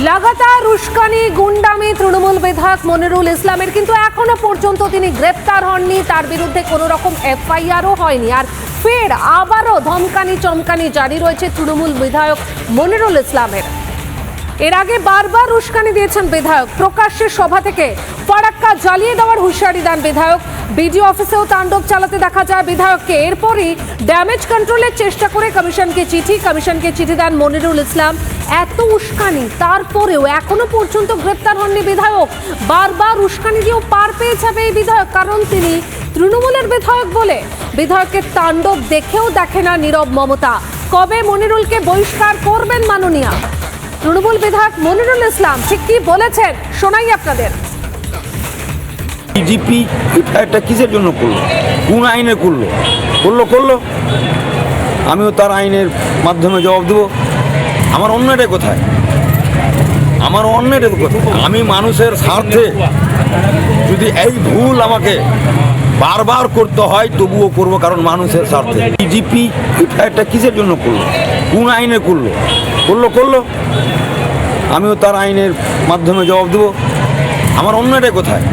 লাগাতার উস্কানি গুন্ডামি তৃণমূল বিধায়ক মনিরুল ইসলামের, কিন্তু এখনো পর্যন্ত তিনি গ্রেপ্তার হননি, তার বিরুদ্ধে কোনো রকম এফআইআরও হয়নি। আর ফের আবারও ধমকানি চমকানি জারি রয়েছে তৃণমূল বিধায়ক মনিরুল ইসলামের। এর আগে বারবার উস্কানি দিয়েছেন বিধায়ক, প্রকাশ্যে সভা থেকে ফারাক্কা জ্বালিয়ে দেওয়ার হুঁশিয়ারি দেন বিধায়ক। বিডিও অফিসেও তাণ্ডব চালাতে দেখা যায় বিধায়ককে। এরপরই ড্যামেজ কন্ট্রোলের চেষ্টা করে কমিশনকে চিঠি দেন মনিরুল ইসলাম। এত উস্কানি তারপরেও এখনো পর্যন্ত গ্রেপ্তার হননি বিধায়ক। বারবার উস্কানি দিয়েও পার পেয়ে যাবে এই বিধায়ক, কারণ তিনি তৃণমূলের বিধায়ক বলে। বিধায়কের তাণ্ডব দেখেও দেখে না নীরব মমতা। কবে মনিরুলকে বহিষ্কার করবেন মাননীয়া? তৃণমূল বিধায়ক মনিরুল ইসলাম ঠিক কি বলেছেন শোনাই আপনাদের। ডিজিপি এটা কিসের জন্য করলো, কোন আইনে করলো আমিও তার আইনের মাধ্যমে জবাব দেবো। আমার অন্যটা কোথায়? আমি মানুষের স্বার্থে যদি এই ভুল আমাকে বারবার করতে হয় তবুও করব, কারণ মানুষের স্বার্থে। ডিজিপি এটা কিসের জন্য করলো, কোন আইনে করলো আমিও তার আইনের মাধ্যমে জবাব দেবো। আমার অন্যটা কোথায়?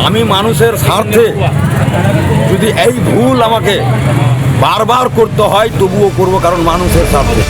আমি মানুষের স্বার্থে যদি এই ভুল আমাকে বারবার করতে হয় তবুও করব, কারণ মানুষের স্বার্থে।